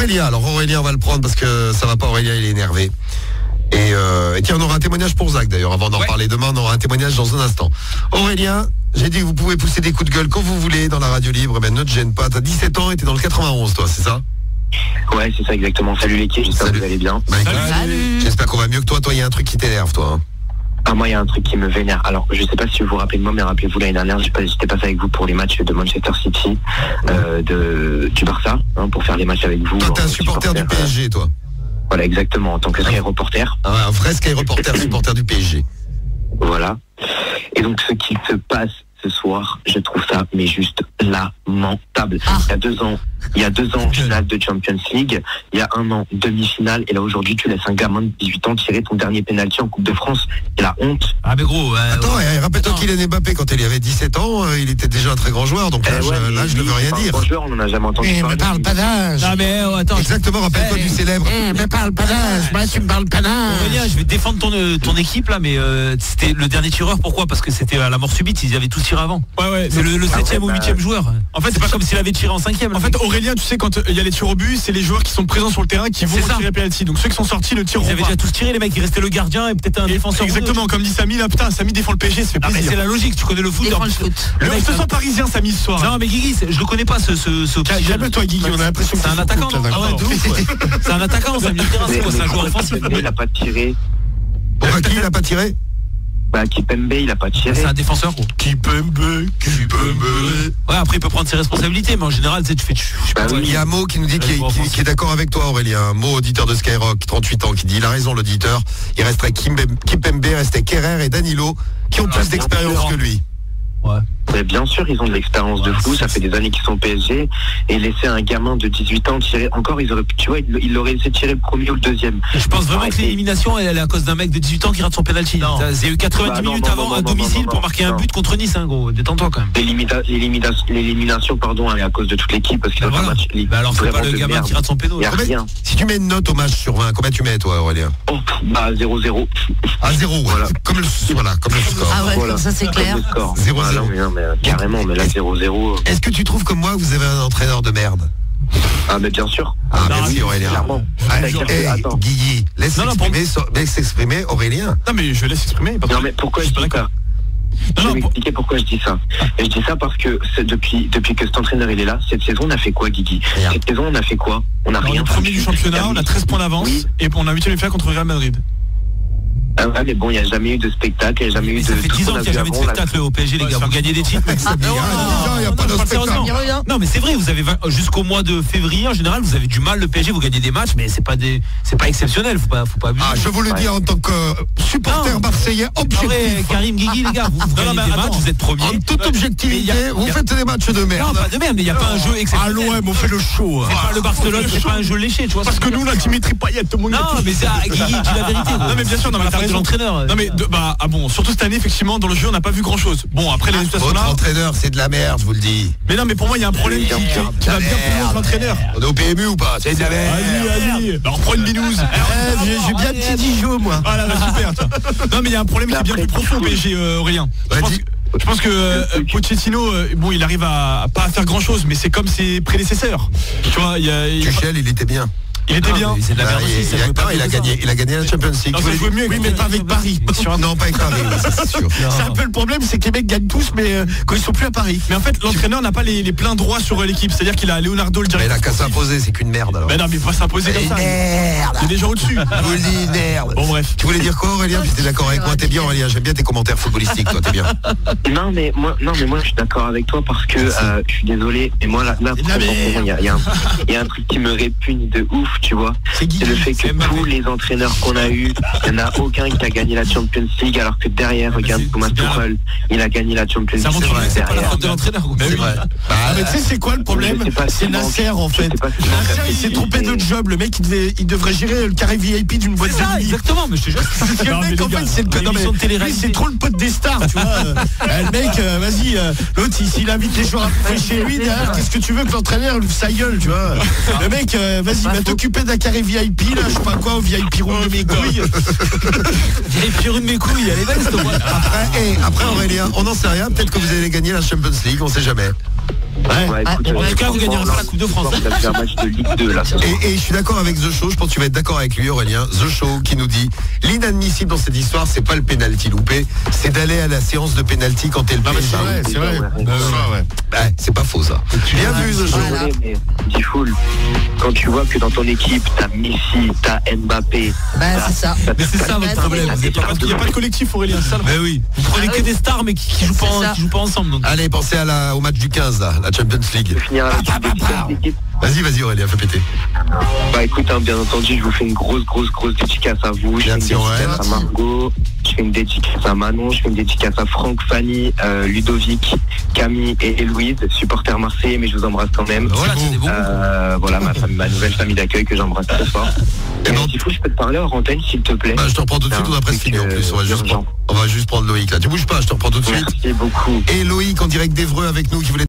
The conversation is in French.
Aurélien. Alors Aurélien, on va le prendre parce que ça va pas. Aurélien, il est énervé. Et tiens, on aura un témoignage pour Zach d'ailleurs. Avant d'en parler demain, on aura un témoignage dans un instant. Aurélien, j'ai dit que vous pouvez pousser des coups de gueule quand vous voulez dans la radio libre. Ben ne te gêne pas. T'as 17 ans et t'es dans le 91, toi, c'est ça? Ouais, c'est ça exactement. Salut l'équipe, j'espère que vous allez bien. Salut. J'espère qu'on va mieux que toi. Toi, il y a un truc qui t'énerve, toi. Hein. Ah, moi, il y a un truc qui me vénère. Alors, je sais pas si vous vous rappelez de moi, mais rappelez-vous, l'année dernière, j'étais passé avec vous pour les matchs de Manchester City, du Barça, pour faire les matchs avec vous. Toi, t'es un supporter du PSG, toi. Voilà, exactement, en tant que Sky reporter. Un vrai Sky reporter, supporter du PSG. Voilà. Et donc, ce qui se passe ce soir, je trouve ça, mais juste lamentable. Il y a deux ans, finale de Champions League. Il y a un an, demi-finale. Et là, aujourd'hui, tu laisses un gamin de 18 ans tirer ton dernier penalty en Coupe de France. C'est la honte. Ah, mais gros. Attends, rappelle-toi Kylian Mbappé, quand il avait 17 ans, il était déjà un très grand joueur. Donc là, je ne veux rien dire. Un grand joueur, on n'en a jamais entendu parler. Me parle pas d'âge. Non, mais attends. Exactement, rappelle-toi du célèbre. Me parle pas d'âge. Moi, tu me parles pas d'âge. Aurélien, je vais défendre ton équipe là, mais c'était le dernier tireur. Pourquoi? Parce que c'était à la mort subite. Ils avaient tous tiré avant. Ouais. C'est le 7e ou 8e joueur. En fait, c'est pas comme s'il avait tiré en 5e. En fait, Aurélien, tu sais, quand il y a les tirs au but, c'est les joueurs qui sont présents sur le terrain qui vont tirer penalty. Donc ceux qui sont sortis le tireront. Ils avaient déjà tous tiré, les mecs. Il restait le gardien et peut-être un défenseur. Exactement, comme dit Samy là, putain, Samy défend le PSG, ça fait plaisir. Mais c'est la logique, tu connais le foot. Le mec se sent parisien, Samy, ce soir. Non, mais Guigui, je le connais pas ce. Calme-toi, Guigui, on a l'impression que c'est un attaquant. Ah ouais, de ouf. C'est un attaquant, ça me dit c'est un joueur offensif. Il a pas tiré. Pourquoi qui il a pas tiré? Kipembe, il a pas tiré. C'est un défenseur, gros. Kipembe. Ouais, après il peut prendre ses responsabilités, mais en général, tu sais, tu fais. Il y a Mo qui nous dit qu'il est d'accord avec toi, Aurélien. Mo, auditeur de Skyrock, 38 ans, qui dit il a raison, l'auditeur. Il resterait Kipembe, restait Kerrer et Danilo, qui ont plus d'expérience que lui. Ouais. Mais bien sûr, ils ont de l'expérience de fou, ça fait des années qu'ils sont au PSG, et laisser un gamin de 18 ans tirer, encore, ils auraient, tu vois, il l'aurait laissé tirer le premier ou le deuxième. Je pense vraiment que l'élimination, elle est à cause d'un mec de 18 ans qui rate son penalty. Il y a eu 90 minutes avant à domicile pour marquer un but contre Nice, hein, gros. Détends-toi quand même. L'élimination, pardon, elle est à cause de toute l'équipe, parce qu'il y a un match. Alors c'est pas le gamin qui rate son péno. Si tu mets une note au match sur 20, combien tu mets, toi, Aurélien? 0-0. Ah, 0, voilà. Comme le score. Ah ouais, comme ça c'est clair. 0-0. Carrément, mais là 0-0. Est-ce que tu trouves comme moi que vous avez un entraîneur de merde? Ah mais bien sûr. Ah merci Aurélien. Guigui, laisse s'exprimer Aurélien. Non mais je laisse exprimer. Non mais pourquoi je dis ça? Je vais m'expliquer pourquoi je dis ça. Et je dis ça parce que depuis que cet entraîneur il est là, cette saison on a fait quoi, Guigui? Cette saison on a fait quoi? On a rien. On est premier du championnat, on a 13 points d'avance et on a 8e de finale contre Real Madrid. Ah ouais, mais bon, il n'y a jamais eu de spectacle, il n'y a jamais eu de... Ça fait 10 ans qu'il n'y a jamais de spectacle au PSG, les gars. Vous gagnez des titres. Il n'y a pas de spectacle. Non, mais c'est vrai, vous avez jusqu'au mois de février, en général, vous avez du mal, le PSG, vous gagnez des matchs, mais c'est pas exceptionnel, faut pas abuser. Ah, je vous le dis en tant que supporter marseillais objectif. Karim, Guigui, les gars, vous gagnez des matchs, vous êtes premiers. En toute objectivité, vous faites des matchs de merde. Non, pas de merde, mais il n'y a pas un jeu exceptionnel. Ah, l'OM, on fait le show. C'est pas le Barcelone, c'est pas un jeu léché, tu vois. Parce que nous, la Dimitri Payet, tout le monde. Non, mais c'est Guigui, dis la vérité. Non, mais bien sûr, non, mais t'as raison. L'entraîneur. Non mais bon, surtout cette année effectivement dans le jeu on n'a pas vu grand chose. Bon après les situations là. Votre entraîneur c'est de la merde, je vous le dis. Mais non mais pour moi il y a un problème qui va bien pour l'entraîneur. On est au PMU ou pas? C'est de la merde. Vas-y. Alors prends une binouse. J'ai bien petit Dijon moi. Voilà super. Non mais il y a un problème qui est bien plus profond au PSG, Aurélien. Je pense que Pochettino, bon, il arrive à pas à faire grand chose, mais c'est comme ses prédécesseurs. Tu vois, Tuchel, il était bien. Il était bien. Il a gagné la Champions League. Il jouait mieux, mais pas avec Paris. Non, pas avec Paris, c'est sûr. C'est un peu le problème, c'est que les mecs gagnent tous, mais quand ils sont plus à Paris. Mais en fait, l'entraîneur n'a pas les pleins droits sur l'équipe. C'est-à-dire qu'il a Leonardo le directeur. Mais il a qu'à s'imposer, c'est qu'une merde alors. Mais non, mais pas s'imposer comme ça. Merde. Il est déjà au-dessus. Merde. Bon bref. Tu voulais dire quoi, Aurélien? Puis t'es d'accord avec moi? T'es bien, Aurélien. J'aime bien tes commentaires footballistiques, toi. T'es bien. Non mais moi je suis d'accord avec toi parce que je suis désolé. Mais moi là il y a un truc qui me répugne de ouf, tu vois. C'est le fait que tous les entraîneurs qu'on a eu, il n'y en a aucun qui a gagné la Champions League, alors que derrière, regarde Thomas Tuchel, il a gagné la Champions League. C'est pas la faute de l'entraîneur. Mais oui. Mais tu sais c'est quoi le problème? C'est Nasser en fait. Nasser il s'est trompé de job. Le mec il devrait gérer le carré VIP d'une boîte de nuit. Exactement, mais je te jure. Le mec en fait c'est trop le pote des stars, tu vois. Le mec, vas-y, l'autre s'il invite les joueurs à chez lui derrière, qu'est-ce que tu veux que l'entraîneur ouvre sa gueule, tu vois. Le mec, vas-y, va t'occuper d'un carré VIP là, je sais pas quoi, au VIP room de mes couilles. VIP room de mes couilles, elle est belle cette boîte. Après Aurélien, on n'en sait rien, peut-être que vous allez gagner la Champions League, on sait jamais. En tout cas, vous gagnerez pas la Coupe de France. Un match de Ligue 2 là. Et je suis d'accord avec The Show, je pense que tu vas être d'accord avec lui, Aurélien. The Show qui nous dit l'inadmissible dans cette histoire, c'est pas le penalty loupé, c'est d'aller à la séance de penalty quand t'es le PSG. C'est vrai. C'est pas faux ça. Bien vu The Show. Mais Tifoul, quand tu vois que dans ton équipe t'as Messi, t'as Mbappé. C'est ça. Mais c'est ça votre problème. Il n'y a pas de collectif, Aurélien. Mais oui. Vous prenez que des stars mais qui jouent pas ensemble. Donc. Allez, pensez au match du 15 là, la Champions League. Vas-y Aurélien, fais péter. Écoute, bien entendu, je vous fais une grosse dédicace à vous. Je fais une dédicace à Margot, je fais une dédicace à Manon, je fais une dédicace à Franck, Fanny, Ludovic, Camille et Héloïse, supporters marseillais, mais je vous embrasse quand même. Voilà, ma nouvelle famille d'accueil que j'embrasse très fort. Du coup, je peux te parler hors antenne, s'il te plaît. Je te reprends tout de suite, on a presque fini en plus. On va juste prendre Loïc là. Tu bouges pas, je te reprends tout de suite. Merci beaucoup. Et Loïc en direct d'Évreux avec nous qui voulait